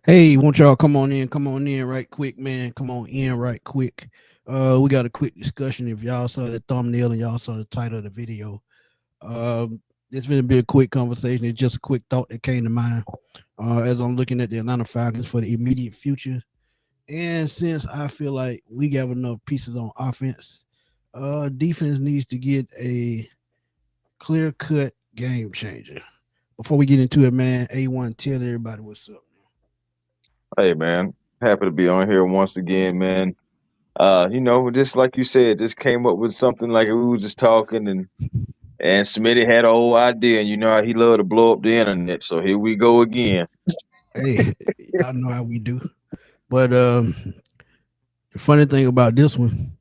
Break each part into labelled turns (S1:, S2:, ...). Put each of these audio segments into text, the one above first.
S1: Hey, won't y'all come on in right quick, man. Come on in right quick. We got a quick discussion. If y'all saw the thumbnail and y'all saw the title of the video, it's gonna be a quick conversation. It's just a quick thought that came to mind as I'm looking at the Atlanta Falcons for the immediate future. And since I feel like we got enough pieces on offense, defense needs to get a clear cut game changer. Before we get into it, man, A1, tell everybody what's up.
S2: Hey man, happy to be on here once again, man. Just like you said, just came up with something like we were just talking and Smitty had a whole idea, and you know how he loved to blow up the internet. So here we go again.
S1: Hey, y'all know how we do. But the funny thing about this one,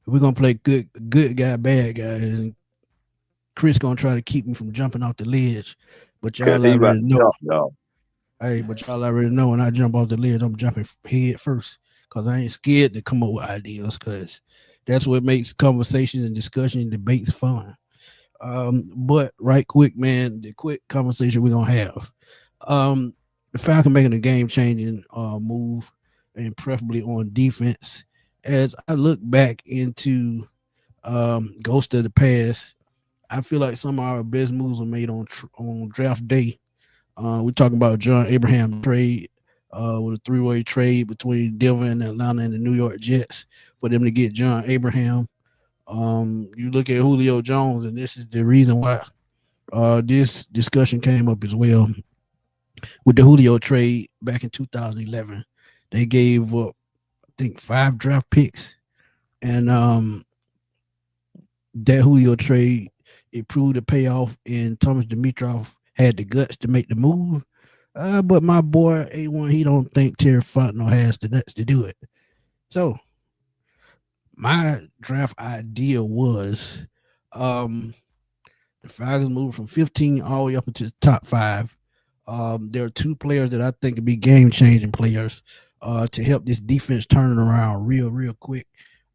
S1: we're gonna play good guy, bad guy, and Chris gonna try to keep me from jumping off the ledge. But
S2: Cause
S1: y'all
S2: he about
S1: already
S2: to
S1: know.
S2: jump, y'all.
S1: Hey, but y'all already know when I jump off the ledge, I'm jumping head first. Cause I ain't scared to come up with ideas. Cause that's what makes conversations and discussion and debates fun. But right quick, man, the quick conversation we're gonna have. Um, the Falcon making a game changing move, and preferably on defense. As I look back into Ghost of the Past, I feel like some of our best moves were made on draft day. We're talking about John Abraham trade with a three-way trade between Denver and Atlanta and the New York Jets for them to get John Abraham. You look at Julio Jones, and this is the reason why this discussion came up as well with the Julio trade back in 2011. They gave up, I think, 5 draft picks, and that Julio trade it proved to pay off. And Thomas Dimitrov had the guts to make the move. But my boy A1, he don't think Terry Fontenot has the nuts to do it. So my draft idea was um, the Falcons moved from 15 all the way up into the top five. There are two players that I think could be game changing players to help this defense turn around real quick.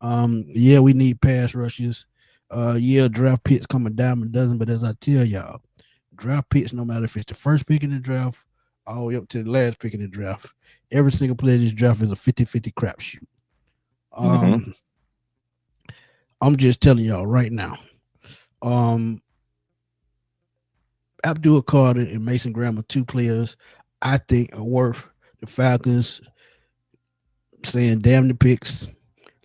S1: Yeah, we need pass rushes. Yeah, draft picks come a dime a dozen, but as I tell y'all, draft picks, no matter if it's the first pick in the draft all the way up to the last pick in the draft, every single player in this draft is a 50-50 crapshoot.
S2: Mm-hmm.
S1: Um, I'm just telling y'all right now. Um, Abdul Carter and Mason Graham are two players I think are worth the Falcons saying, damn the picks.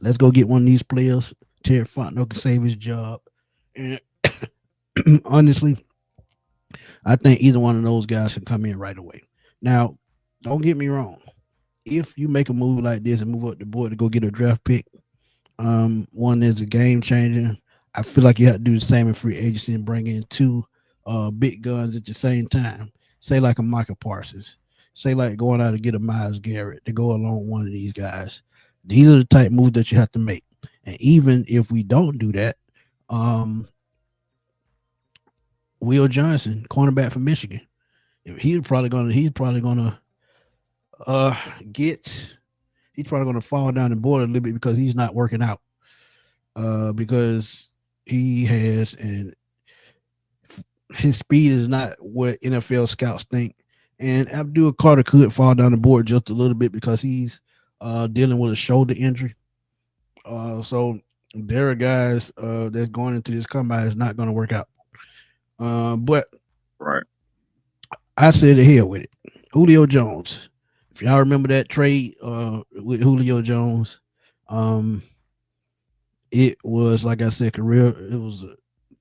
S1: Let's go get one of these players. Terry Fontenot can save his job. And honestly, I think either one of those guys can come in right away. Now, don't get me wrong. If you make a move like this and move up the board to go get a draft pick, one is a game changer. I feel like you have to do the same in free agency and bring in two big guns at the same time. Say like a Michael Parsons. Say like going out to get a Miles Garrett to go along with one of these guys. These are the type moves that you have to make. And even if we don't do that, um, Will Johnson, cornerback from Michigan, he's probably gonna uh get he's probably gonna fall down the board a little bit because he's not working out. Because he has and his speed is not what NFL scouts think. And Abdul Carter could fall down the board just a little bit because he's dealing with a shoulder injury. So there are guys that's going into this combine is not going to work out. But
S2: Right.
S1: I said the hell with it. Julio Jones. If y'all remember that trade with Julio Jones, um, it was like I said, career. It was a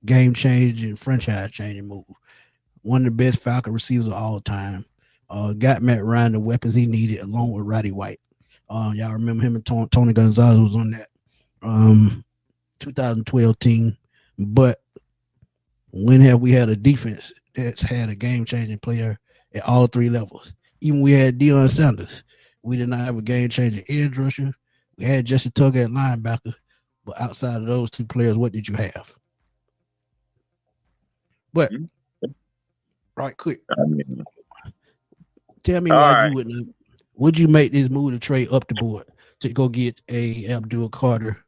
S1: game changing, franchise changing move. One of the best Falcon receivers of all time. Got Matt Ryan the weapons he needed along with Roddy White. Y'all remember him and Tony Gonzalez was on that um, 2012 team. But when have we had a defense that's had a game changing player at all three levels? Even we had Deion Sanders. We did not have a game changing edge rusher. We had Jesse Tugger at linebacker. But outside of those two players, what did you have? But
S2: Mhm.
S1: right quick,
S2: I mean,
S1: tell me
S2: all
S1: why
S2: right.
S1: you wouldn't. Would you make this move to trade up the board to go get a Abdul Carter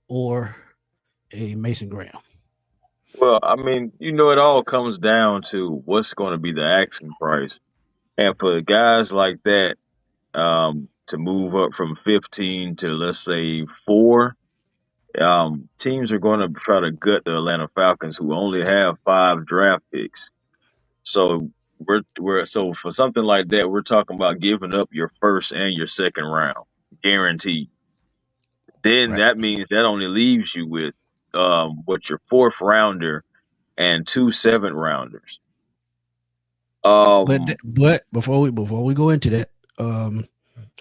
S1: or a Mason Graham?
S2: Well, I mean, it all comes down to what's going to be the asking price, and for guys like that. to move up from 15 to, let's say, 4. Teams are going to try to gut the Atlanta Falcons, who only have 5 draft picks. So we're so for something like that, we're talking about giving up your first and your second round, guaranteed. Then
S1: Right.
S2: that means that only leaves you with what your fourth rounder and 2 7th rounders. Um,
S1: But before we go into that,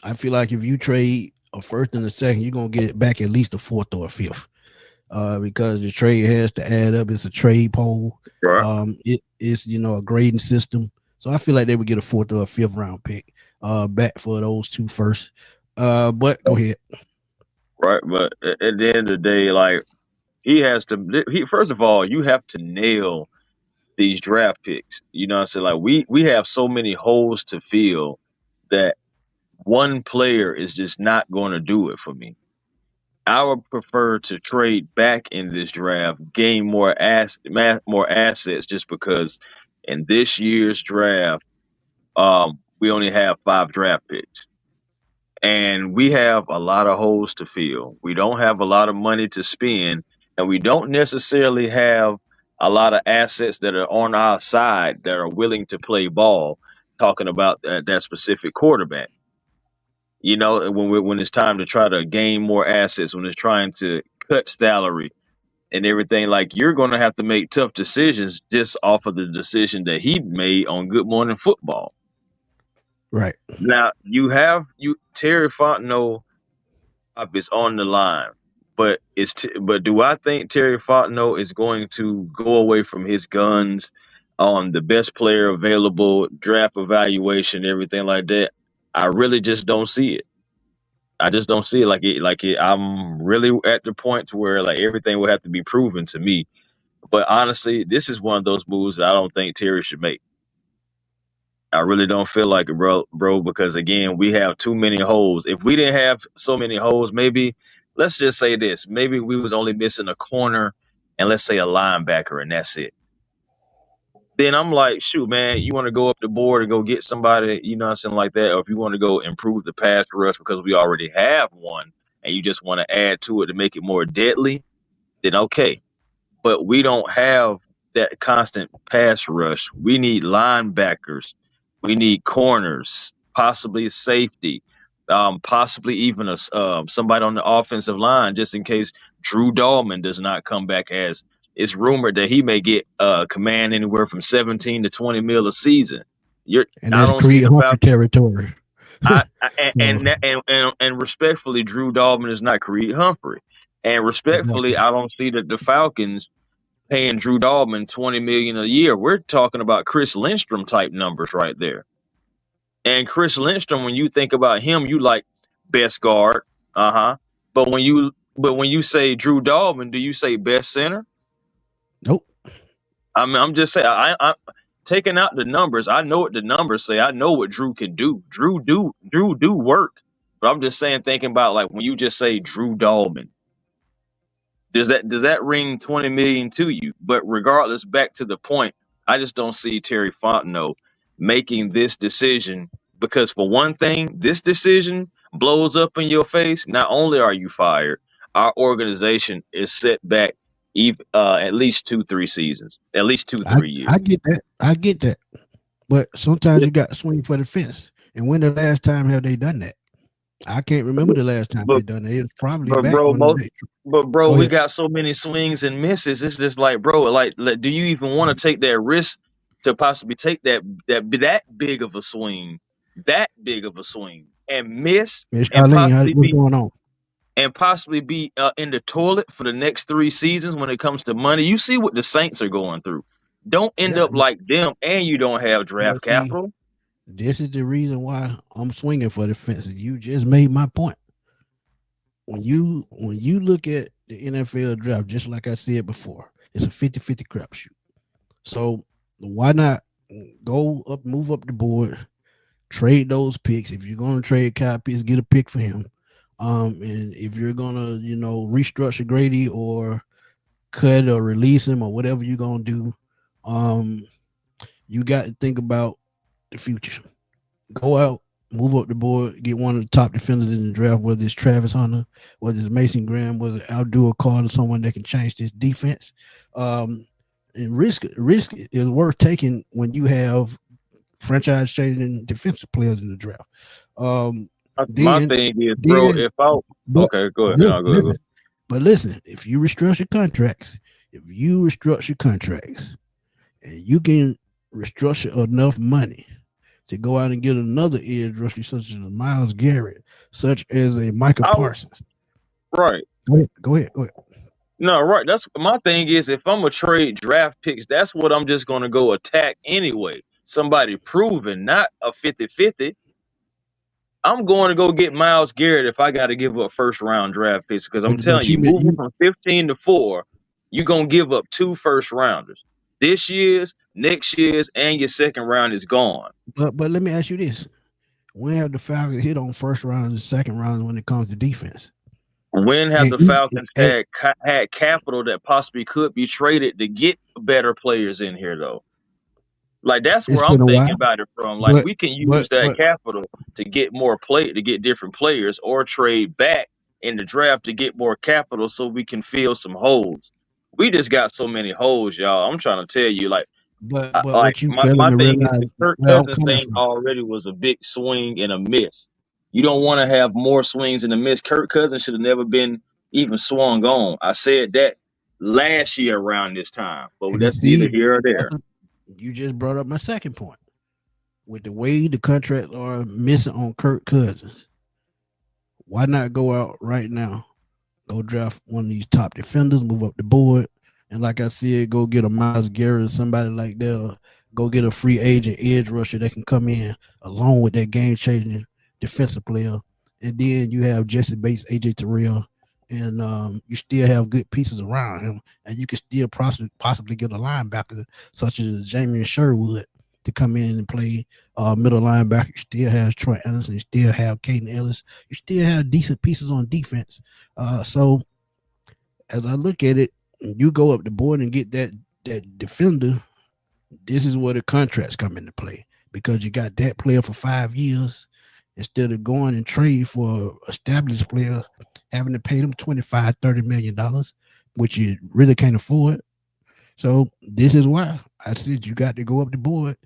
S1: I feel like if you trade a first and a second, you're gonna get it back at least a fourth or a fifth. Because the trade has to add up. It's a trade poll.
S2: right,
S1: It is a grading system. So I feel like they would get a fourth or a fifth round pick back for those two first. But go ahead.
S2: right. But at the end of the day, like he has to. He first of all, you have to nail these draft picks. You know what I'm saying? Like we have so many holes to fill that one player is just not going to do it for me. I would prefer to trade back in this draft, gain more assets, just because in this year's draft, we only have 5 draft picks, and we have a lot of holes to fill. We don't have a lot of money to spend, and we don't necessarily have a lot of assets that are on our side that are willing to play ball. Talking about that specific quarterback, when it's time to try to gain more assets, when it's trying to cut salary and everything, like you're going to have to make tough decisions just off of the decision that he made on Good Morning Football.
S1: Right.
S2: Now you Terry Fontenot is on the line, but do I think Terry Fontenot is going to go away from his guns on the best player available, draft evaluation, everything like that? I really just don't see it. I just don't see it I'm really at the point to where like everything will have to be proven to me. But honestly, this is one of those moves that I don't think Terry should make. I really don't feel like it, bro, because again, we have too many holes. If we didn't have so many holes, maybe let's just say this. Maybe we was only missing a corner and let's say a linebacker and that's it. Then I'm like, shoot, man, you want to go up the board and go get somebody, something like that, or if you want to go improve the pass rush because we already have one and you just want to add to it to make it more deadly, then okay. But we don't have that constant pass rush. We need linebackers. We need corners, possibly a safety, possibly even somebody on the offensive line, just in case Drew Dahlman does not come back. As it's rumored that he may get command anywhere from 17 to 20 mil a season.
S1: And
S2: I
S1: that's
S2: don't see
S1: Creed
S2: the
S1: Humphrey
S2: Falcons.
S1: territory.
S2: I,
S1: So
S2: and respectfully, Drew Dahlman is not Creed Humphrey. And respectfully,
S1: exactly.
S2: I don't see that the Falcons paying Drew Dahlman 20 million a year. We're talking about Chris Lindstrom type numbers right there. And Chris Lindstrom, when you think about him, you like best guard, But when you say Drew Dahlman, do you say best center?
S1: Nope.
S2: I mean, I'm just saying. I'm taking out the numbers. I know what the numbers say. I know what Drew can do. Drew do work. But I'm just saying, thinking about like when you just say Drew Dahlman, does that ring 20 million to you? But regardless, back to the point, I just don't see Terry Fontenot making this decision because for one thing, this decision blows up in your face. Not only are you fired, our organization is set back at least 2 3 seasons, at least two
S1: I,
S2: 3 years.
S1: I get that. I get that. But sometimes you got to swing for the fence. And when the last time have they done that? I can't remember the last time
S2: But
S1: they done it. It was probably
S2: but
S1: back
S2: bro,
S1: when
S2: most
S1: they.
S2: but bro,
S1: Go
S2: we
S1: ahead.
S2: got so many swings and misses. It's just like, bro, like do you even want to take that risk to possibly take that big of a swing, and miss,
S1: Miss
S2: and
S1: Charlene,
S2: possibly
S1: what's
S2: be
S1: going on?
S2: in the toilet for the next 3 seasons when it comes to money? You see what the Saints are going through. Don't end
S1: Yeah.
S2: up like them, and you don't have
S1: Well,
S2: draft
S1: see,
S2: capital.
S1: this is the reason why I'm swinging for the fences. You just made my point. When you look at the NFL draft, just like I said before, it's a 50-50 crapshoot. So why not move up the board, trade those picks. If you're gonna trade Kyle Pitts, get a pick for him. And if you're gonna, restructure Grady or cut or release him or whatever you're gonna do, um, you got to think about the future. Go out, move up the board, get one of the top defenders in the draft, whether it's Travis Hunter, whether it's Mason Graham, whether it's Abdul Carter, someone that can change this defense. Um, and risk is worth taking when you have franchise changing defensive players in the draft. Um,
S2: My
S1: then,
S2: thing is, bro,
S1: then,
S2: if I
S1: but
S2: okay, go ahead.
S1: listen,
S2: No, go ahead. Go
S1: listen, but listen, if you restructure contracts, and you can restructure enough money to go out and get another edge rusher such as a Miles Garrett, such as a Micah
S2: I would,
S1: Parsons.
S2: right.
S1: Go ahead, go ahead, go ahead.
S2: No, right. That's my thing is if I'm a trade draft picks, that's what I'm just gonna go attack anyway. Somebody proven, not a 50-50. I'm going to go get Miles Garrett if I got to give up first round draft picks because I'm
S1: But
S2: telling you,
S1: you
S2: moving
S1: you
S2: from 15 to 4, you're gonna give up 2 first rounders. This year's, next year's, and your second round is gone.
S1: but let me ask you this: when have the Falcons hit on first round and second round when it comes to defense?
S2: When have
S1: And,
S2: the Falcons
S1: and
S2: had capital that possibly could be traded to get better players in here though? Like that's
S1: it's
S2: where I'm
S1: been a
S2: thinking
S1: while,
S2: about it from. Like
S1: but
S2: we can use
S1: but
S2: that
S1: but
S2: capital to get more to get different players, or trade back in the draft to get more capital so we can fill some holes. We just got so many holes, y'all. I'm trying to tell you, like,
S1: but
S2: like
S1: what you
S2: my
S1: failing to
S2: thing is
S1: realize
S2: the Kirk
S1: where I'm
S2: Cousins
S1: coming
S2: thing
S1: from.
S2: already was a big swing and a miss. You don't want to have more swings and a miss. Kirk Cousins should have never been even swung on. I said that last year around this time, but
S1: And
S2: that's neither
S1: see,
S2: here or
S1: that's
S2: there.
S1: what, you just brought up my second point. With the way the contracts are missing on Kirk Cousins, why not go out right now? Go draft one of these top defenders, move up the board, and like I said, go get a Miles Garrett or somebody like that. Or go get a free agent edge rusher that can come in along with that game changing defensive player. And then you have Jesse Bates, AJ Terrell, and you still have good pieces around him, and you can still possibly get a linebacker such as Jamie Sherwood to come in and play middle linebacker. You still have Troy Anderson, you still have Caden Ellis, you still have decent pieces on defense. So as I look at it, you go up the board and get that defender. This is where the contracts come into play because you got that player for 5 years instead of going and trade for established players, having to pay them 25, $30 million, which you really can't afford. So this is why I said you got to go up the board,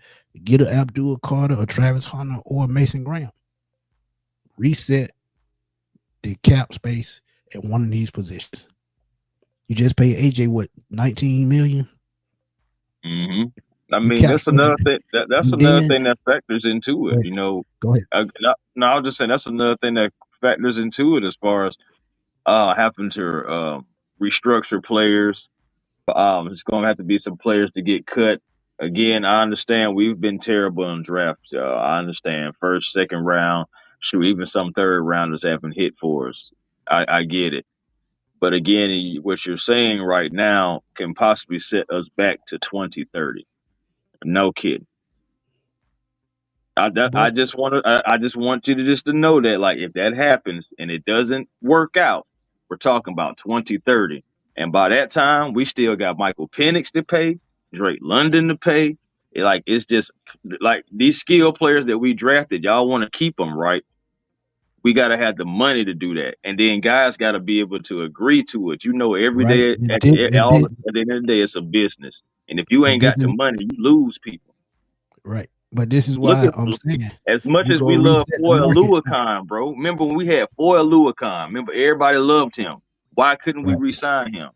S1: get an Abdul Carter or Travis Hunter or Mason Graham. Reset the cap space at one of these positions. You just pay AJ what 19 million.
S2: Hmm. I
S1: You
S2: mean,
S1: cap
S2: that's
S1: space,
S2: another thing. That's
S1: and
S2: another
S1: then
S2: thing that factors into
S1: go
S2: it.
S1: ahead. Go ahead.
S2: No, I was just saying that's another thing that factors into it as far as having to restructure players. It's going to have to be some players to get cut. Again, I understand we've been terrible in drafts. I understand first, second round, shoot, even some third rounders haven't hit for us. I get it. But again, what you're saying right now can possibly set us back to 2030. No kidding. I
S1: But
S2: just want to I just want you to just to know that like if that happens and it doesn't work out, we're talking about 2030, and by that time we still got Michael Penix to pay, Drake London to pay. Like it's just like these skill players that we drafted, y'all want to keep them, right? We got to have the money to do that, and then guys got to be able to agree to it. You know, every
S1: right,
S2: day
S1: and
S2: at
S1: this,
S2: the,
S1: and
S2: all
S1: this,
S2: at the end of the day, it's a business, and if you
S1: and
S2: ain't
S1: this
S2: got the
S1: is
S2: money, you lose people.
S1: right. But this is
S2: Look
S1: why
S2: at
S1: I'm saying
S2: as much
S1: you
S2: as
S1: go
S2: we love
S1: reset the
S2: Foy
S1: market.
S2: Aluakon, bro. Remember when we had Foy Aluakon? Remember everybody loved him. Why couldn't we
S1: Right.
S2: re-sign him?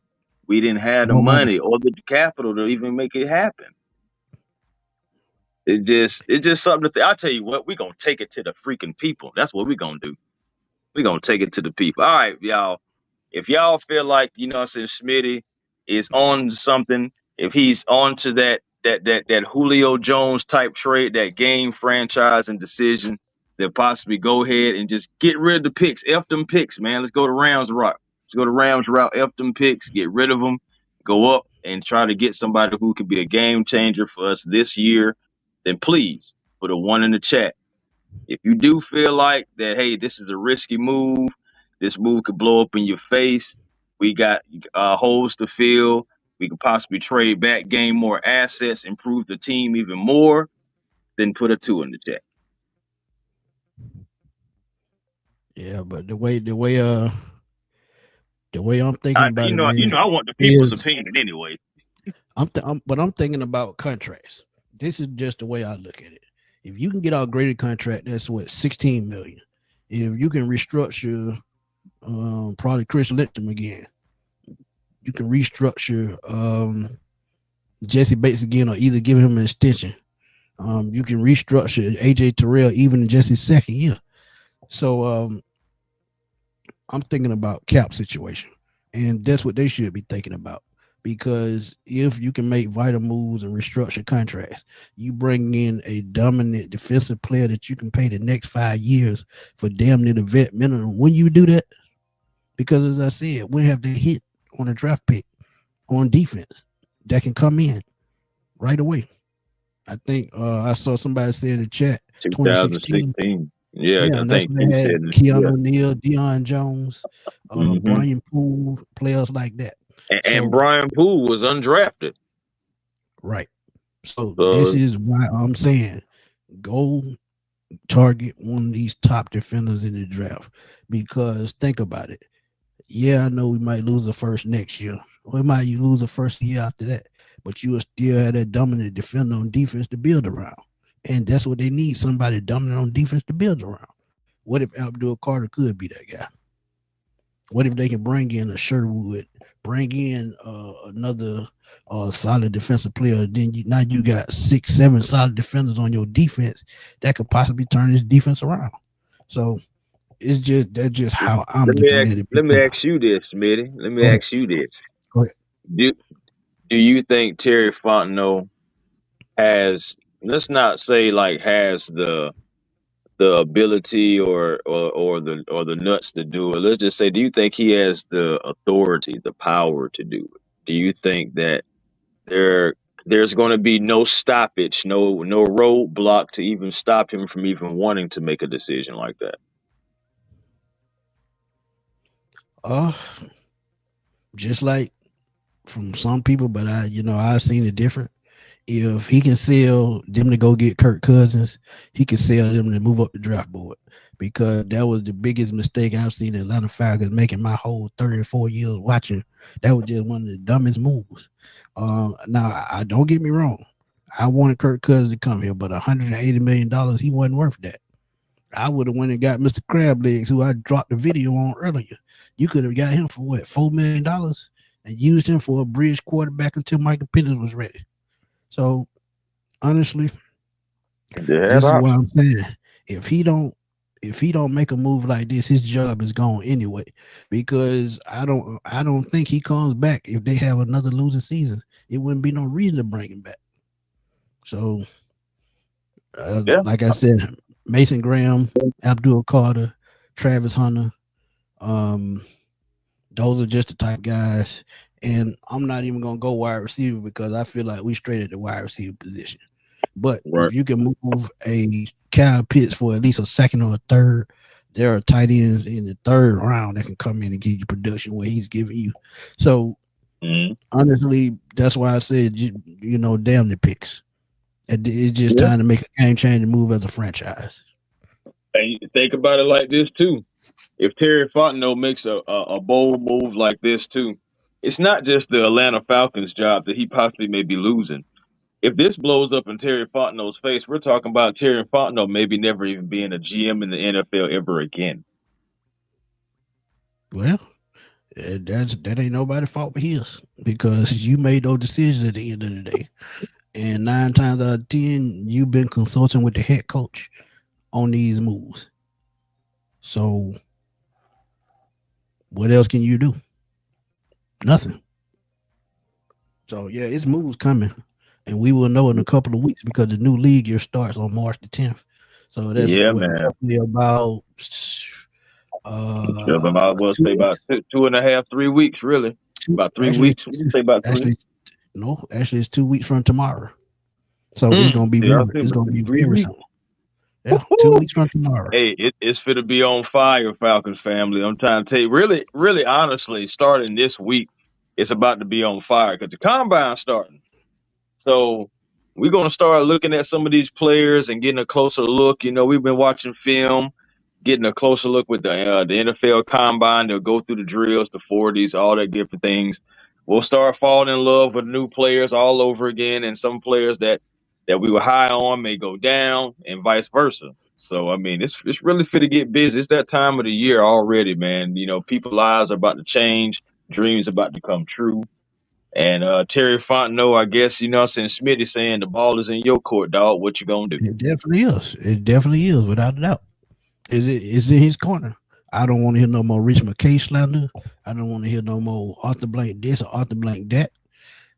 S2: We didn't have the
S1: No money.
S2: money or the capital to even make it happen. It's just something I tell you what, we're gonna take it to the freaking people. That's what we're gonna do. We're gonna take it to the people. All right, y'all. If y'all feel like, you know what I'm saying, Smitty is on to something, if he's on to that Julio Jones type trade, that game franchise and decision, then possibly go ahead and just get rid of the picks. F them picks, man. Let's go to Rams route. Let's go to Rams route. F them picks. Get rid of them. Go up and try to get somebody who could be a game changer for us this year. Then please put a one in the chat. If you do feel like that, hey, this is a risky move, this move could blow up in your face. We got holes to fill. We could possibly trade back, gain more assets, improve the team even more. Then put a two in the chat.
S1: Yeah, but the way I'm thinking
S3: I,
S1: about
S3: you
S1: it,
S3: know,
S1: man,
S3: I want the people's
S1: is
S3: opinion anyway.
S1: but I'm thinking about contracts. This is just the way I look at it. If you can get out graded contract, that's what 16 million. If you can restructure, probably Chris Lichtam again, you can restructure Jesse Bates again, or either give him an extension. You can restructure AJ Terrell even in Jesse's second year. So I'm thinking about cap situation, and that's what they should be thinking about. Because if you can make vital moves and restructure contracts, you bring in a dominant defensive player that you can pay the next 5 years for damn near the vet minimum. When you do that, because as I said, we have to hit on a draft pick on defense that can come in right away. I think I saw somebody say in the chat 2016.
S2: 2016. Yeah,
S1: Yeah,
S2: I
S1: and that's
S2: think
S1: when
S2: he
S1: they
S2: said
S1: had
S2: it.
S1: Keanu
S2: Yeah.
S1: O'Neal, Deion Jones,
S2: Hmm.
S1: Brian Poole, players like that.
S2: And
S1: So
S2: Brian Poole was undrafted.
S1: right. So this
S2: So
S1: is why I'm saying go target one of these top defenders in the draft. Because think about it. Yeah, I know we might lose the first next year. We might lose the first year after that. But you will still have that dominant defender on defense to build around. And that's what they need, somebody dominant on defense to build around. What if Abdul Carter could be that guy? What if they can bring in a Sherwood, bring in another solid defensive player? Then now you got 6, 7 solid defenders on your defense that could possibly turn this defense around. So it's just that's just how I'm looking at it.
S2: let me
S1: Because
S2: ask you this, Smitty. Let me
S1: go ahead,
S2: ask you this.
S1: go ahead.
S2: Do do you think Terry Fontenot has, let's not say like has the ability or the nuts to do it. Let's just say, do you think he has the authority, the power to do it? Do you think that there there's going to be no stoppage, no roadblock to even stop him from even wanting to make a decision like that?
S1: Uh, just like from some people, but I seen it different. If he can sell them to go get Kirk Cousins, he can sell them to move up the draft board, because that was the biggest mistake I've seen the Atlanta Falcons making my whole 34 years watching. That was just one of the dumbest moves. Now, I don't get me wrong. I wanted Kirk Cousins to come here, but $180 million, he wasn't worth that. I would have went and got Mr. Crab Legs, who I dropped the video on earlier. You could have got him for what, $4 million, and used him for a bridge quarterback until Michael Penix was ready. So honestly,
S2: They had
S1: this is what
S2: options.
S1: I'm saying. If he don't if he don't make a move like this, his job is gone anyway. Because I don't think he comes back if they have another losing season. It wouldn't be no reason to bring him back. So
S2: Yeah.
S1: like I said, Mason Graham, Abdul Carter, Travis Hunter, um, those are just the type guys. And I'm not even gonna go wide receiver because I feel like we straight at the wide receiver position. But
S2: Right.
S1: if you can move a Kyle Pitts for at least a second or a third, there are tight ends in the third round that can come in and give you production where he's giving you. So
S2: Mhm.
S1: honestly, that's why I said damn the picks. It's just
S2: Yeah.
S1: time to make a game changing move as a franchise.
S2: And you think about it like this too. If Terry Fontenot makes a bold move like this too, it's not just the Atlanta Falcons job that he possibly may be losing. If this blows up in Terry Fontenot's face, we're talking about Terry Fontenot maybe never even being a GM in the NFL ever again.
S1: Well, that ain't nobody's fault but his, because you made those decisions at the end of the day. And 9 times out of 10, you've been consulting with the head coach on these moves. So what else can you do? Nothing. So yeah, it's moves coming, and we will know in a couple of weeks because the new league year starts on March the 10th. So that's
S2: Yeah,
S1: what,
S2: man.
S1: roughly about
S2: Yeah, but I will
S1: two
S2: say about
S1: weeks.
S2: two and a half, 3 weeks, really.
S1: Two
S2: About three
S1: actually,
S2: weeks. Say about three.
S1: actually no, actually it's 2 weeks from tomorrow. So it's
S2: Hmm.
S1: gonna be
S2: See, I
S1: very,
S2: think
S1: it's
S2: about
S1: gonna be
S2: three
S1: very
S2: weeks.
S1: soon. Yeah, two
S2: Woo-hoo.
S1: weeks from tomorrow.
S2: Hey, it's fit to be on fire, Falcons family. I'm trying to tell you, really, really, honestly, starting this week, it's about to be on fire because the combine's starting. So we're gonna start looking at some of these players and getting a closer look. You know, we've been watching film, getting a closer look with the NFL Combine. They'll go through the drills, the 40s, all that different things. We'll start falling in love with new players all over again, and some players that we were high on may go down, and vice versa. So I mean, it's really fit to get busy. It's that time of the year already, man. You know, people's lives are about to change, dreams about to come true. And Terry Fontenot, I guess, you know, since Smitty saying the ball is in your court, dog. What you gonna do?
S1: It definitely is. It definitely is, without a doubt. Is in his corner. I don't want to hear no more Rich McKay slander. I don't want to hear no more Arthur Blank this or Arthur Blank that.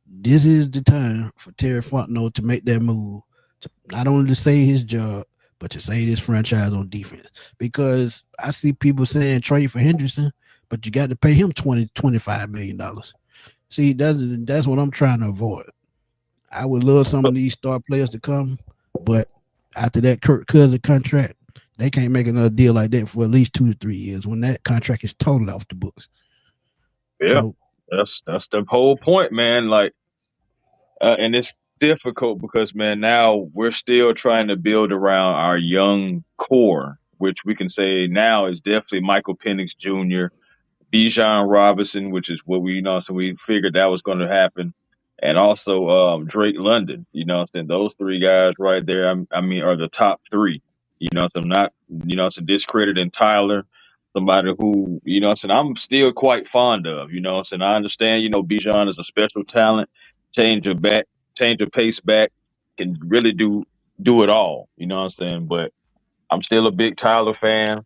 S1: This is the time for Terry Fontenot to make that move, to not only to save his job, but to save this franchise on defense. Because I see people saying trade for Henderson, but you got to pay him $25 million. See, that's what I'm trying to avoid. I would love some of these star players to come, but after that Kirk Cousins contract, they can't make another deal like that for at least 2 to 3 years when that contract is totally off the books.
S2: Yeah,
S1: So
S2: that's the whole point, man. Like, and it's difficult because, man, now we're still trying to build around our young core, which we can say now is definitely Michael Penix Jr., Bijan Robinson, which is what we so we figured that was going to happen, and also Drake London. You know, so those three guys right there, I mean, are the top three. You know, so I'm not so discrediting Tyler, somebody who so I'm still quite fond of. You know, so I understand. You know, Bijan is a special talent, change your back, change your pace back, can really do it all. You know what I'm saying? But I'm still a big Tyler fan.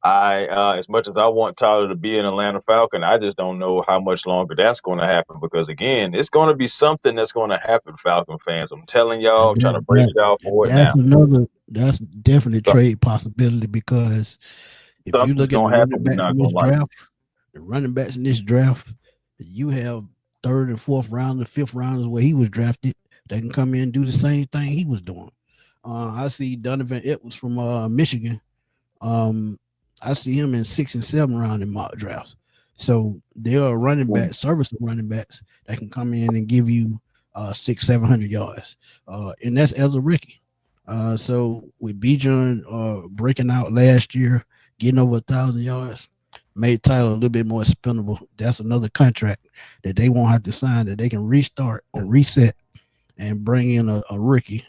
S2: As much as I want Tyler to be an Atlanta Falcon, I just don't know how much longer that's going to happen because again, it's going to be something that's going to happen, Falcon fans. I'm telling y'all, I'm trying to brace y'all for it now.
S1: that's definitely a
S2: So,
S1: trade possibility because if you
S2: something's
S1: look at
S2: going to happen. We're not going to like it.
S1: the running backs in this draft, you have third and fourth rounders, fifth rounders where he was drafted. They can come in and do the same thing he was doing. I see Donovan Edwards from Michigan. I see him in 6 and 7 round in mock drafts. So there are running backs, serviceable running backs that can come in and give you 600-700 yards, and that's as a rookie. So with Bijan breaking out last year, getting over 1,000 yards, made Tyler a little bit more expendable. That's another contract that they won't have to sign, that they can restart and reset and bring in a rookie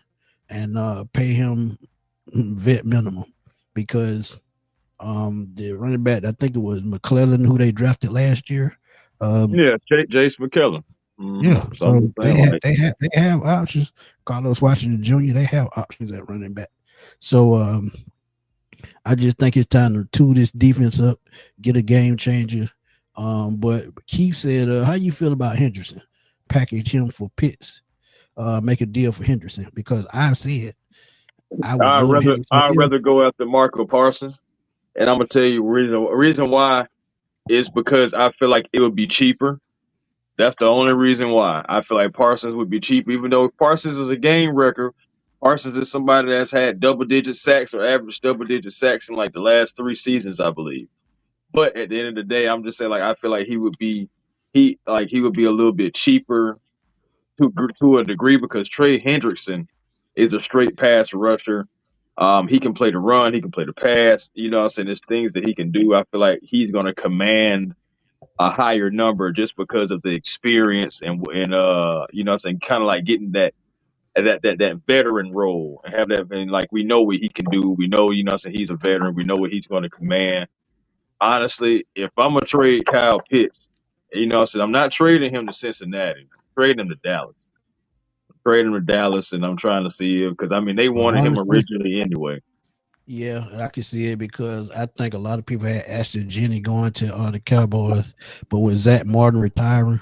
S1: and pay him vet minimum because the running back, I think it was McClellan who they drafted last year.
S2: Jace McKellen.
S1: Yeah, so they have options. Carlos Washington Jr. They have options at running back. So I just think it's time to tool this defense up, get a game changer. But Keith said, "How you feel about Henderson? Package him for Pitts, make a deal for Henderson because I've said I would love
S2: I'd rather go after Marco Parsons, and I'm gonna tell you reason why is because I feel like it would be cheaper. That's the only reason why I feel like Parsons would be cheap, even though Parsons is a game record. Parsons is somebody that's had double-digit sacks or average double-digit sacks in like the last 3 seasons, I believe. But at the end of the day, I'm just saying, like, I feel like he would be a little bit cheaper to a degree because Trey Hendrickson is a straight pass rusher. He can play the run, he can play the pass. You know what I'm saying? There's things that he can do. I feel like he's going to command a higher number just because of the experience and you know what I'm saying, kind of like getting that veteran role and have that, and like we know what he can do. We know, you know what I'm saying, he's a veteran. We know what he's going to command. Honestly, if I'm gonna trade Kyle Pitts, you know what I'm saying, I'm not trading him to Cincinnati. I'm trading him to Dallas. Trading him to Dallas, and I'm trying to see him because I mean they wanted him originally anyway.
S1: Yeah, I can see it because I think a lot of people had Ashton Jenny going to the Cowboys, but with Zach Martin retiring,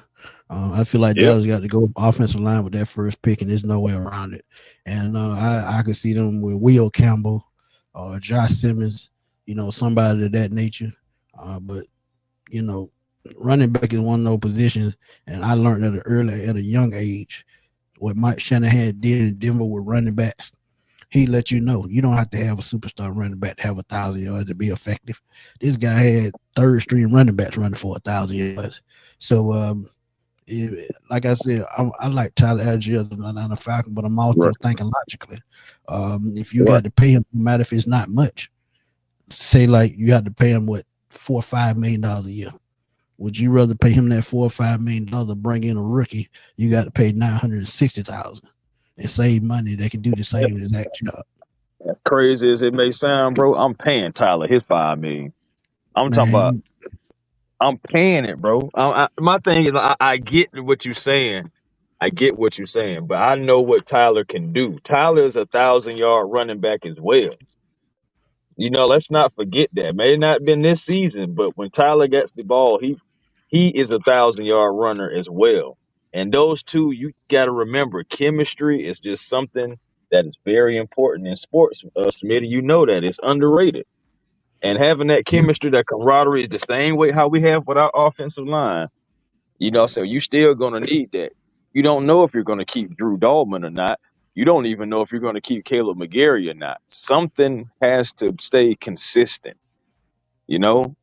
S1: I feel like Dallas got to go offensive line with that first pick, and there's no way around it. And I could see them with Will Campbell or Josh Simmons, you know, somebody of that nature. But you know, running back is one of those positions, and I learned at a young age what Mike Shanahan did in Denver with running backs. He let you know you don't have to have a superstar running back to have 1,000 yards to be effective. This guy had third string running backs running for 1,000 yards. So, like I said, I like Tyler Algier as a Falcon, but I'm also thinking logically. If you got to pay him, no matter if it's not much, say like you have to pay him what $4 or $5 million a year. Would you rather pay him that $4 or $5 million to bring in a rookie? You got to pay 960,000 and save money. They can do the same exact job.
S2: Crazy as it may sound, bro, I'm paying Tyler his $5 million. I'm talking about
S1: Man,
S2: I'm paying it, bro. My thing is, I get what you're saying. I get what you're saying, but I know what Tyler can do. Tyler is 1,000 yard running back as well. Let's not forget that. May not been this season, but when Tyler gets the ball, he is 1,000 yard runner as well. And those two, you got to remember, chemistry is just something that is very important in sports. Smitty, you know that it's underrated. And having that
S1: yeah,
S2: chemistry, that camaraderie is the same way how we have with our offensive line. So you still gonna need that. You don't know if you're gonna keep Drew Dalman or not. You don't even know if you're gonna keep Caleb McGarry or not. Something has to stay consistent.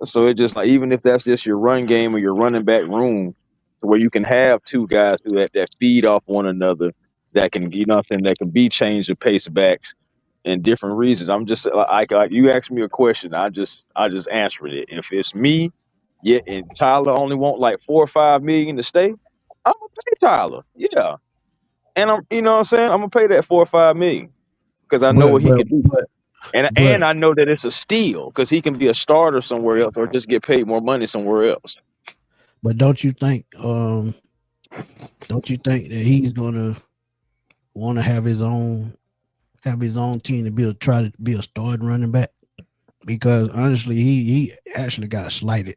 S2: So it just like, even if that's just your run game or your running back room, to where you can have two guys that feed off one another, that can, that can be change of pace backs and different reasons. I'm just like you asked me a question, I just answered it. If it's me, yeah, and Tyler only want like 4 or 5 million to stay, I'm gonna pay Tyler. Yeah. And what I'm saying? I'm gonna pay that 4 or 5 million because I know
S1: but
S2: what he
S1: but
S2: can do.
S1: but
S2: And
S1: but
S2: I know that it's a steal because he can be a starter somewhere else or just get paid more money somewhere else.
S1: but don't you think that he's gonna want to have his own team to try to be a starting running back? Because honestly, he actually got slighted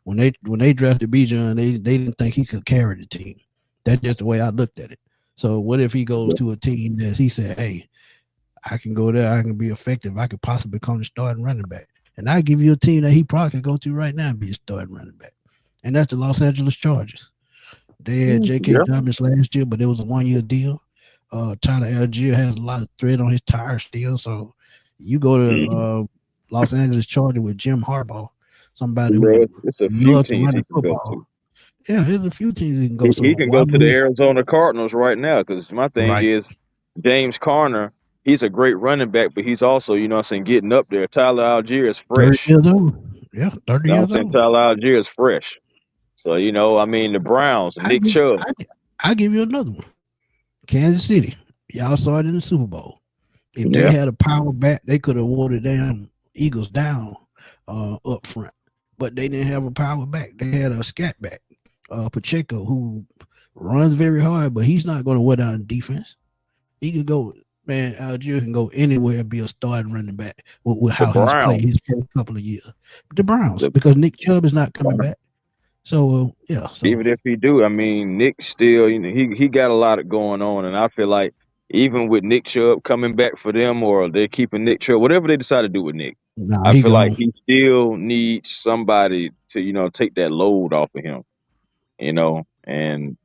S1: when they drafted Bijan. They didn't think he could carry the team. That's just the way I looked at it. So what if he goes to a team that he said, "Hey, I can go there. I can be effective. I could possibly become the starting running back." And I give you a team that he probably could go to right now and be a starting running back. And that's the Los Angeles Chargers. They had J.K.
S2: Yeah.
S1: Dobbins last year, but it was a 1 year deal. Tyler Algier has a lot of thread on his tires still. So you go to
S2: Mhm.
S1: Los Angeles Chargers with Jim Harbaugh, somebody
S2: Bro,
S1: who
S2: it's a few
S1: loves to
S2: teams
S1: run
S2: he
S1: the
S2: can go to.
S1: football. Yeah, there's a few teams he can go.
S2: He
S1: So
S2: can
S1: why
S2: go to the
S1: move?
S2: Arizona Cardinals right now because my thing
S1: Right.
S2: is James Conner, he's a great running back, but he's also, getting up there. Tyler Algier is
S1: 30
S2: fresh.
S1: years old. Yeah, 30
S2: You know what
S1: years
S2: I'm saying?
S1: old.
S2: Tyler Algier is fresh. So, the Browns,
S1: I
S2: Nick
S1: give
S2: Chubb.
S1: I give you another one. Kansas City. Y'all saw it in the Super Bowl. If they
S2: Yeah.
S1: had a power back, they could have wore the damn Eagles down up front. But they didn't have a power back. They had a scat back, Pacheco, who runs very hard, but he's not going to wear down defense. He could go, man. Algier can go anywhere and be a starting running back with
S2: The
S1: how he's played
S2: Browns.
S1: his first couple of years. The Browns,
S2: The
S1: because Nick Chubb is not coming back. So yeah, so
S2: Even if he do, Nick still, he got a lot of going on, and I feel like even with Nick Chubb coming back for them, or they're keeping Nick Chubb, whatever they decide to do with Nick,
S1: nah,
S2: I
S1: he
S2: feel like
S1: gone.
S2: he still needs somebody to, take that load off of him, and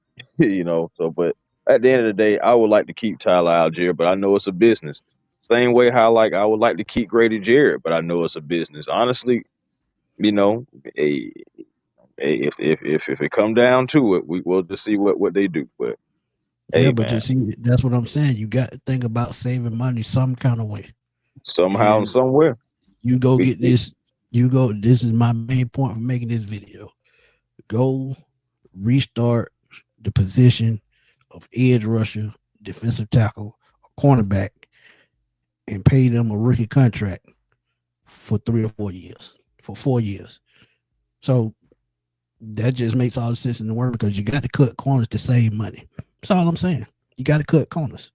S2: so. But at the end of the day, I would like to keep Tyler Algier, but I know it's a business. Same way how like I would like to keep Grady Jarrett, but I know it's a business. Honestly, you know, eh, if it come down to it, we will just see what they do. But
S1: Yeah,
S2: hey,
S1: but you
S2: man,
S1: see, that's what I'm saying. You got to think about saving money some kind of way.
S2: somehow and
S1: And
S2: somewhere,
S1: you go
S2: we,
S1: get this. You go. This is my main point for making this video. Go restart the position of edge rusher, defensive tackle, cornerback, and pay them a rookie contract for 3 or 4 years. For 4 years. So that just makes all the sense in the world because you got to cut corners to save money. That's all I'm saying. You got to cut corners.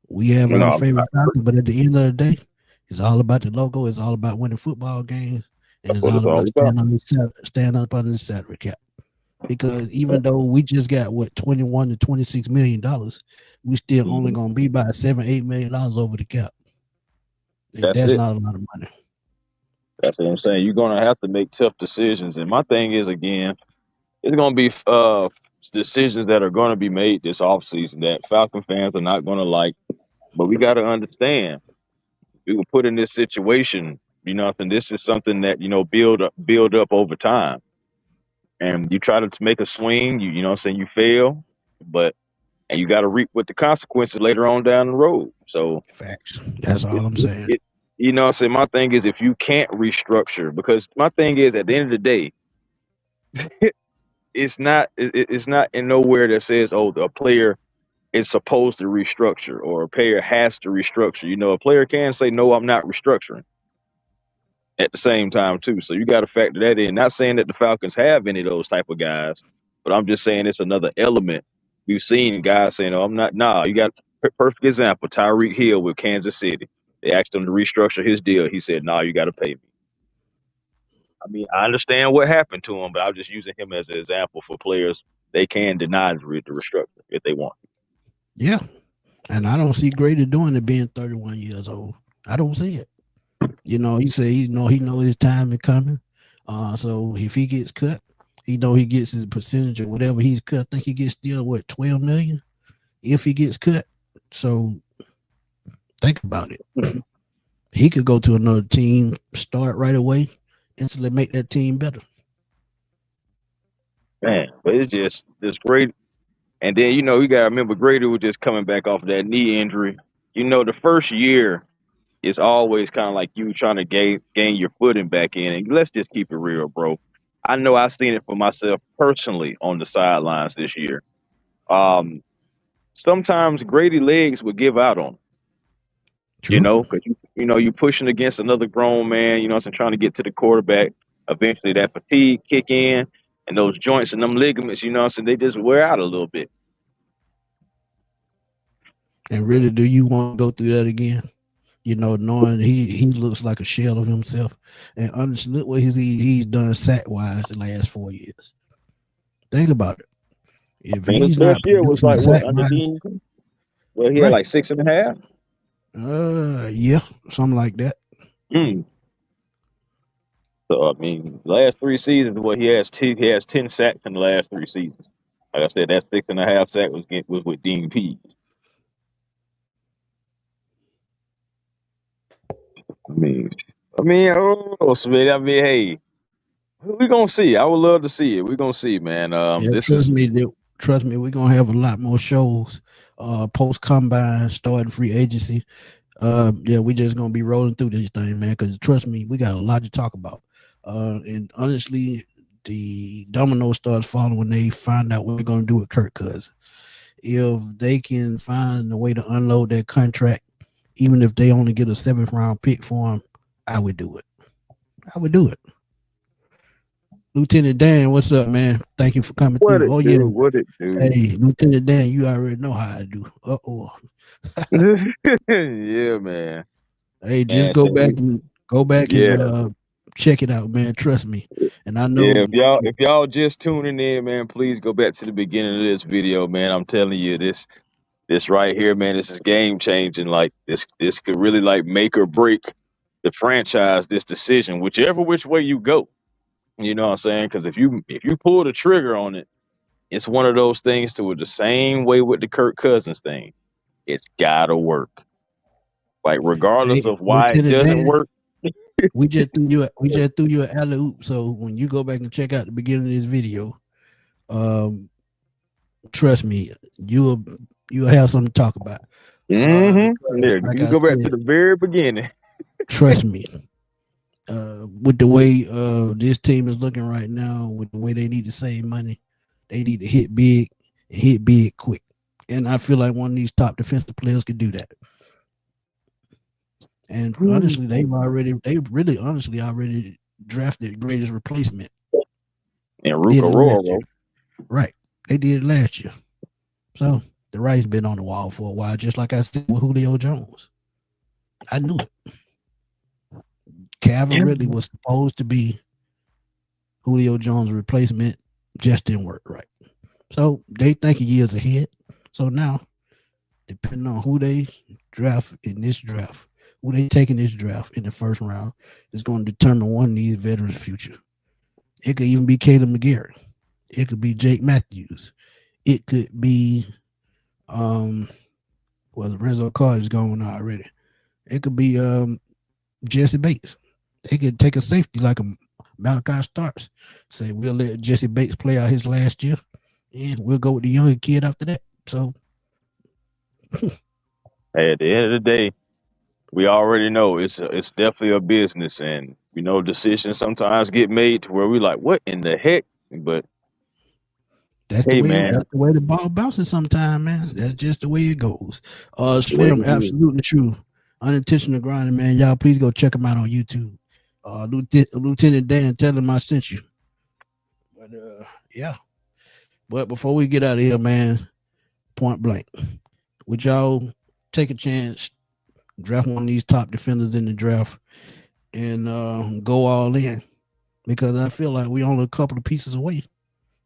S1: We have our
S2: no,
S1: favorite Falcons, but at the end of the day, it's all about the logo. It's all about winning football games, and
S2: that's
S1: it's
S2: what
S1: all
S2: it's all
S1: about
S2: about.
S1: stand up under the salary cap. Because even though we just got what 21 to 26 million dollars, we still only
S2: Mhm.
S1: gonna be by $7 8 million over the cap, and
S2: That's
S1: that's
S2: it.
S1: not a lot of money.
S2: That's what I'm saying. You're gonna have to make tough decisions, and my thing is again, it's gonna be decisions that are gonna be made this offseason that Falcon fans are not gonna like. But we got to understand, we were put in this situation. And this is something that build up over time. And you try to make a swing, you fail, but and you got to reap with the consequences later on down the road. So
S1: Facts. That's
S2: it,
S1: all I'm
S2: it,
S1: saying.
S2: it You know what I'm saying? My thing is if you can't restructure, because my thing is at the end of the day, it's not in nowhere that says, oh, a player is supposed to restructure or a player has to restructure. You know, a player can say, no, I'm not restructuring at the same time too. So you got to factor that in. Not saying that the Falcons have any of those type of guys, but I'm just saying it's another element. We've seen guys saying, "Oh, I'm not." Nah, you got perfect example. Tyreek Hill with Kansas City. They asked him to restructure his deal. He said, "Nah, you got to pay me." I mean, I understand what happened to him, but I'm just using him as an example for players. They can deny the restructure if they want.
S1: Yeah. And I don't see Grady doing it being 31 years old. I don't see it. You know, he said he know his time is coming. So if he gets cut, he know he gets his percentage or whatever he's cut. I think he gets still what 12 million if he gets cut. So think about it. He could go to another team, start right away, instantly make that team better.
S2: Man, but it's great. And then you gotta remember Grady was just coming back off of that knee injury. You know, the first year is always kind of like you trying to gain your footing back in. And let's just keep it real, bro. I know I've seen it for myself personally on the sidelines this year. Um, Sometimes Grady legs would give out on him,
S1: True.
S2: because you pushing against another grown man. I'm trying to get to the quarterback. Eventually, that fatigue kick in, and those joints and them ligaments. They just wear out a little bit.
S1: And really, do you want to go through that again? Knowing he looks like a shell of himself. And honestly, look what he's done sack wise the last 4 years. Think about it. If
S2: And his
S1: he's
S2: best
S1: not
S2: year was
S1: producing
S2: like what
S1: sack
S2: under
S1: wise,
S2: Dean? Well, he had
S1: right?
S2: like 6.5.
S1: Yeah, something like that.
S2: Mm. So I mean, last 3 seasons, he has 10 sacks in the last 3 seasons. Like I said, that 6.5 sack was with Dean P. I don't know, Smith. I mean, hey, we gonna see. I would love to see it. We gonna see, man.
S1: Yeah,
S2: This is
S1: trust me, we're gonna have a lot more shows. Post combine, starting free agency. Yeah, we just gonna be rolling through this thing, man. Because trust me, we got a lot to talk about. And honestly, the domino starts falling when they find out what we're gonna do with Kirk Cousins. If they can find a way to unload that contract, even if they only get a 7th round pick for him, I would do it. I would do it. Lieutenant Dan, what's up, man? Thank you for coming
S2: what
S1: through.
S2: it
S1: Oh yeah,
S2: do. What it do.
S1: hey, Lieutenant Dan, you already know how I do. Oh,
S2: Yeah, man.
S1: hey, just
S2: Man, so
S1: go back and
S2: yeah,
S1: check it out, man. Trust me. And I
S2: yeah.
S1: know,
S2: If y'all just tuning in, man, please go back to the beginning of this video, man. I'm telling you, this right here, man, this is game changing. Like this could really like make or break the franchise. This decision, which way you go. You know what I'm saying? Because if you pull the trigger on it, it's one of those things to it the same way with the Kirk Cousins thing. It's gotta work. Like regardless
S1: hey,
S2: of why it
S1: Lieutenant
S2: doesn't
S1: Dan,
S2: work.
S1: we just threw you an alley oop. So when you go back and check out the beginning of this video, um, trust me, you'll have something to talk about. Because
S2: Yeah,
S1: like
S2: you
S1: I
S2: go back to
S1: said,
S2: the very beginning.
S1: trust me, with the way this team is looking right now, with the way they need to save money, they need to hit big and hit big quick. And I feel like one of these top defensive players could do that. And honestly, they really honestly already drafted greatest replacement.
S2: And
S1: Did
S2: Ruka
S1: it last year.
S2: Roro.
S1: Right. They did it last year. So the writing's been on the wall for a while, just like I said with Julio Jones. I knew it. Calvin Ridley was supposed to be Julio Jones' replacement, just didn't work right. So they think years ahead. So now, depending on who they draft in this draft, who they take in this draft in the first round, is going to determine one of these veterans' future. It could even be Caleb McGarrett. It could be Jake Matthews. It could be Lorenzo Carter's gone already. It could be Jesse Bates. They could take a safety like a Malachi Starks. Say we'll let Jesse Bates play out his last year, and we'll go with the younger kid after that. So
S2: Hey, at the end of the day, we already know it's definitely a business, and decisions sometimes get made to where we like, what in the heck? But
S1: That's the
S2: hey,
S1: way.
S2: man,
S1: That's the way the ball bounces. Sometimes, man. That's just the way it goes.
S2: the way
S1: Slim,
S2: it is.
S1: absolutely true. Unintentional grinding, man. Y'all, please go check him out on YouTube. Lieutenant Dan, tell him I sent you. But yeah. But before we get out of here, man, point blank, would y'all take a chance, draft one of these top defenders in the draft, and go all in? Because I feel like we only a couple of pieces away.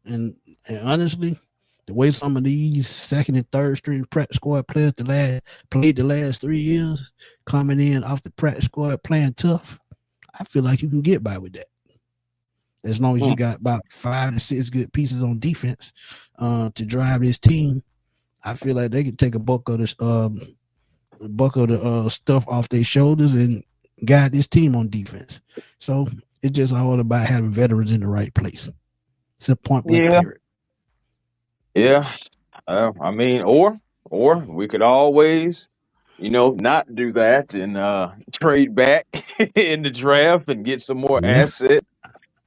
S1: And honestly, the way some of these second and third string practice squad players played the last 3 years, coming in off the practice squad playing tough, I feel like you can get by with that. As long as you
S2: Hmm.
S1: got about 5 to 6 good pieces on defense to drive this team, I feel like they can take a buck of the stuff off their shoulders and guide this team on defense. So it's just all about having veterans in the right place. It's a point blank
S2: Yeah,
S1: period.
S2: yeah. I mean, or we could always, not do that and trade back in the draft and get some more
S1: Yeah.
S2: assets,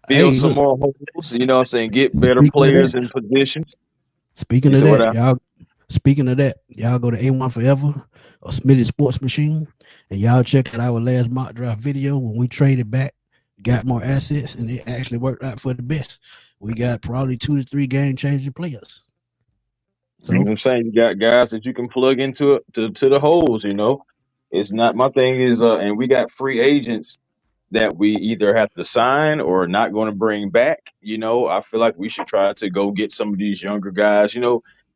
S2: build
S1: Hey,
S2: some
S1: look.
S2: more holes. You know what I'm saying? Get better
S1: Speaking of that,
S2: players in positions.
S1: speaking
S2: You
S1: of
S2: see what
S1: that,
S2: I?
S1: y'all. Speaking of that, y'all go to A1 Forever or Smitty Sports Machine, and y'all check out our last mock draft video when we traded back, got more assets, and it actually worked out for the best. We got probably 2 to 3 game changing players.
S2: You know
S1: So
S2: what I'm saying? You got guys that you can plug into it to the holes. It's not my thing is and we got free agents that we either have to sign or not going to bring back. I feel like we should try to go get some of these younger guys.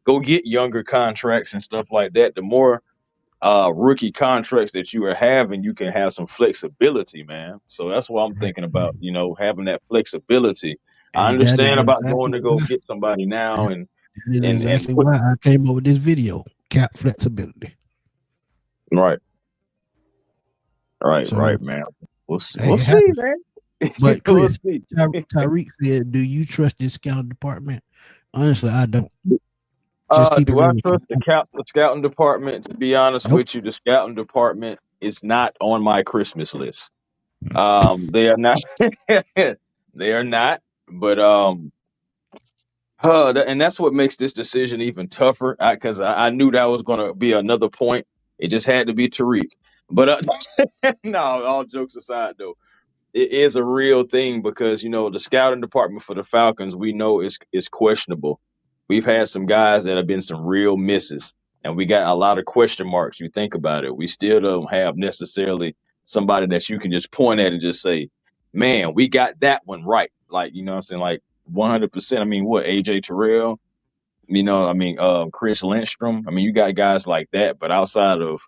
S2: Go get younger contracts and stuff like that. The more rookie contracts that you are having, you can have some flexibility, man. So that's what I'm thinking about. Having that flexibility. I
S1: and that is
S2: understand about going
S1: exactly
S2: to go
S1: why
S2: get somebody now
S1: that,
S2: and
S1: that is
S2: and
S1: exactly
S2: put
S1: why I came up with this video. Cap flexibility.
S2: right. Right,
S1: So
S2: right, man. We'll see.
S1: hey,
S2: We'll
S1: it
S2: see,
S1: happens.
S2: man.
S1: But
S2: We'll
S1: Chris,
S2: see.
S1: Tyreek said, "Do you trust this scouting department?" Honestly, I don't. Just keep it
S2: Do I
S1: real with you.
S2: trust the scouting department? To be honest
S1: Nope.
S2: with you, the scouting department is not on my Christmas list. They are not. They are not. But and that's what makes this decision even tougher. Because I knew that was going to be another point. It just had to be Tariq. But no, all jokes aside, though. It is a real thing because the scouting department for the Falcons we know is questionable. We've had some guys that have been some real misses, and we got a lot of question marks. You think about it, we still don't have necessarily somebody that you can just point at and just say, "Man, we got that one right." Like what I'm saying, like 100%. I mean, what AJ Terrell? Chris Lindstrom. I mean, you got guys like that, but outside of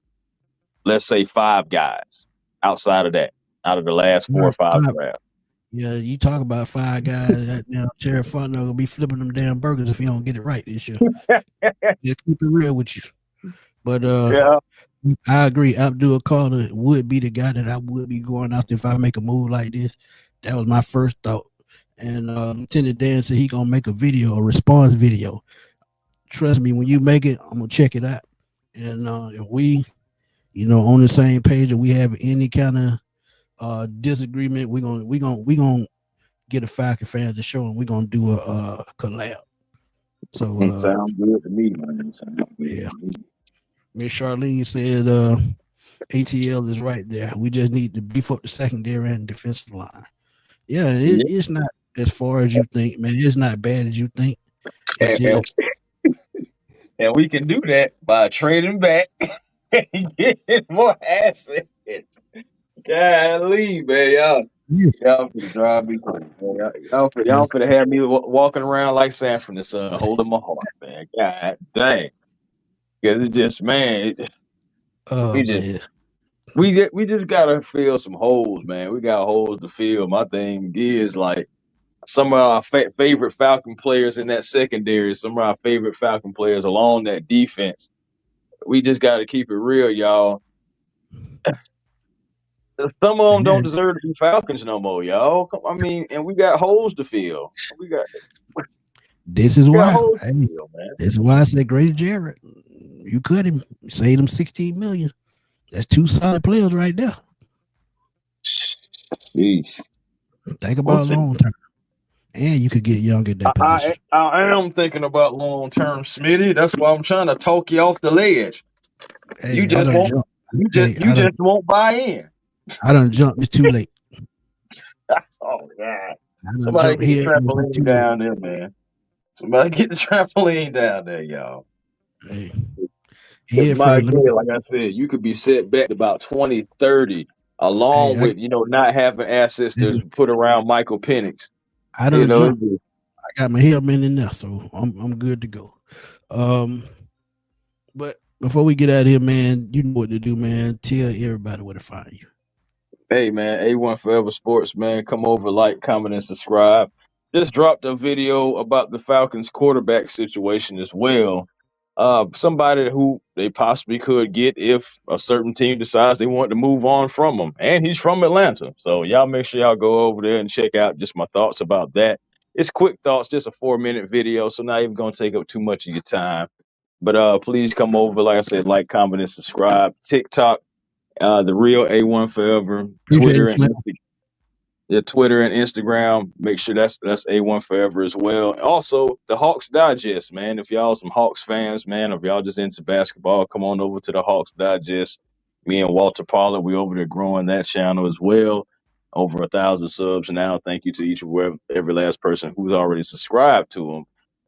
S2: let's say 5 guys, outside of that, out of the last 4 or 5
S1: Five.
S2: drafts.
S1: Yeah, you talk about 5 guys. Now, Terry Fontenot gonna be flipping them damn burgers if he don't get it right this year. Just keep it real with you. But
S2: Yeah.
S1: I agree. Abdul Carter would be the guy that I would be going after if I make a move like this. That was my first thought. And Lieutenant Dan said he gonna make a video, a response video. Trust me, when you make it, I'm gonna check it out. And if we, on the same page and we have any kind of disagreement, we gonna get a Falcon fans to show and we're gonna do a collab. So
S2: Sounds good to me, man. Sounds good
S1: yeah.
S2: to me.
S1: Miss Charlene said ATL is right there. We just need to beef up the secondary and defensive line. Yeah,
S2: Yeah.
S1: it's not as far as you think, man. It's not bad as you think. It's
S2: And, and,
S1: just
S2: and we can do that by trading back and getting more assets. Golly, man, y'all finna drive me crazy. Man. Y'all
S1: yes,
S2: finna have me walking around like Sanford and Son, holding my heart, man. God dang, because it's just, man, we
S1: oh
S2: just
S1: man.
S2: we just gotta fill some holes, man. We got holes to fill. My thing is like some of our favorite Falcon players in that secondary, some of our favorite Falcon players along that defense. We just got to keep it real, y'all. Some of them
S1: And
S2: don't
S1: then
S2: deserve to be Falcons no more, y'all. I mean, and we got holes to fill.
S1: this is
S2: We got
S1: why.
S2: holes
S1: Hey,
S2: to fill, man.
S1: this is why I said Grady Jarrett. You cut him, saved him 16 million. That's two solid players right there.
S2: Jeez.
S1: Think
S2: We'll
S1: about
S2: see.
S1: long term, and you could get young at that position.
S2: I am thinking about long term, Smitty. That's why I'm trying to talk you off the ledge. You
S1: Hey, I
S2: just
S1: done
S2: won't.
S1: jumped.
S2: You just
S1: Hey,
S2: you just won't buy in.
S1: I done jumped. It's too late.
S2: Oh God!
S1: I done
S2: Somebody
S1: jumped
S2: get the
S1: here. It's
S2: trampoline
S1: too late.
S2: down there, man. Somebody get the trampoline down there, y'all.
S1: Hey,
S2: Because
S1: head
S2: my
S1: first. Let me.
S2: God, like I said, you could be set back to about 2030,
S1: Hey,
S2: along with not having assets to put around Michael Penix.
S1: I
S2: You
S1: done
S2: know,
S1: jumped. I got my helmet in there, so I'm good to go. Um, but before we get out of here, man, you know what to do, man. Tell everybody where to find you.
S2: hey man, A1 Forever Sports, man. Come over, like, comment, and subscribe. Just dropped a video about the Falcons quarterback situation as well. Somebody who they possibly could get if a certain team decides they want to move on from him. And he's from Atlanta. So y'all make sure y'all go over there and check out just my thoughts about that. It's quick thoughts, just a 4-minute video, so not even gonna take up too much of your time. But please come over, like I said, like, comment, and subscribe. TikTok, the real A1 Forever,
S1: Appreciate
S2: Twitter
S1: it,
S2: and
S1: Slim.
S2: Twitter and Instagram. Make sure that's A1 Forever as well. Also, the Hawks Digest, man. If y'all some Hawks fans, man, if y'all just into basketball, come on over to the Hawks Digest. Me and Walter Pollard, we over there growing that channel as well. Over 1,000 subs now. Thank you to each and every last person who's already subscribed to them.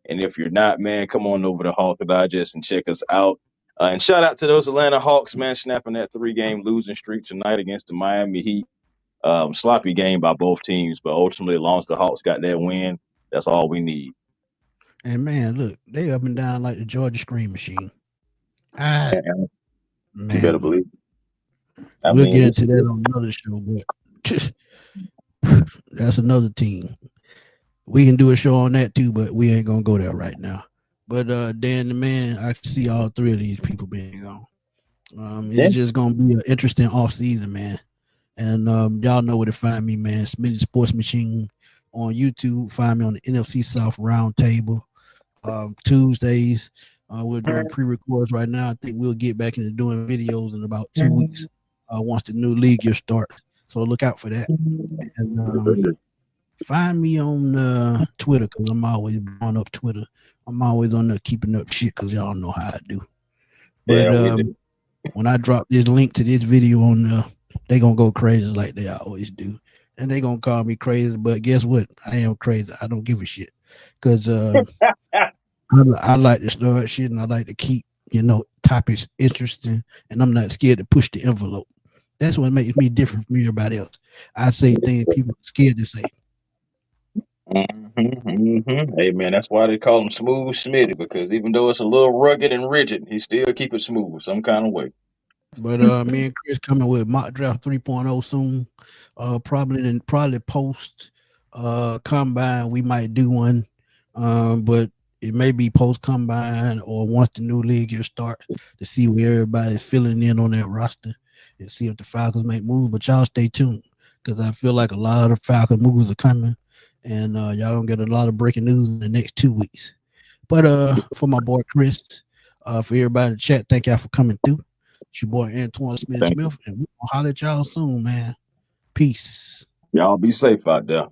S2: And if you're not, man, come on over to Hawks Digest and check us out. And shout out to those Atlanta Hawks, man, snapping that 3-game losing streak tonight against the Miami Heat. Sloppy game by both teams, but ultimately, as long as the Hawks got that win, that's all we need.
S1: And man, look, they up and down like the Georgia Scream Machine. Ah,
S2: And you better
S1: man, look,
S2: believe it. I
S1: we'll
S2: mean,
S1: get
S2: this
S1: into
S2: is
S1: that on another show, but that's another team. We can do a show on that too, but we ain't gonna go there right now. But Dan the man, I can see all three of these people being gone.
S2: yeah.
S1: It's just gonna be an interesting off season, man. And y'all know where to find me, man. Smitty Sports Machine on YouTube. Find me on the NFC South Roundtable. Tuesdays, we're doing pre-records right now. I think we'll get back into doing videos in about 2 weeks once the new league year starts. So look out for that. And find me on Twitter because I'm always on up Twitter. I'm always on there keeping up shit because y'all know how I do. But
S2: Yeah, we do.
S1: when I drop this link to this video on there, they gonna go crazy like they always do, and they gonna call me crazy. But guess what? I am crazy. I don't give a shit because I like to start shit and I like to keep topics interesting, and I'm not scared to push the envelope. That's what makes me different from everybody else. I say things people are scared to say.
S2: Hey man, that's why they call him Smooth Smitty, because even though it's a little rugged and rigid, he still keep it smooth some kind of way.
S1: But me and Chris coming with mock draft 3.0 soon. Probably post combine we might do one. But it may be post combine or once the new league year starts to see where everybody's filling in on that roster and see if the Falcons make moves. But y'all stay tuned because I feel like a lot of Falcon moves are coming, and y'all gonna get a lot of breaking news in the next 2 weeks. But for my boy Chris, for everybody in the chat, thank y'all for coming through. It's your boy Antoine Smith,
S2: Thank you.
S1: and we're gonna holler at y'all soon, man. Peace.
S2: Y'all be safe out there.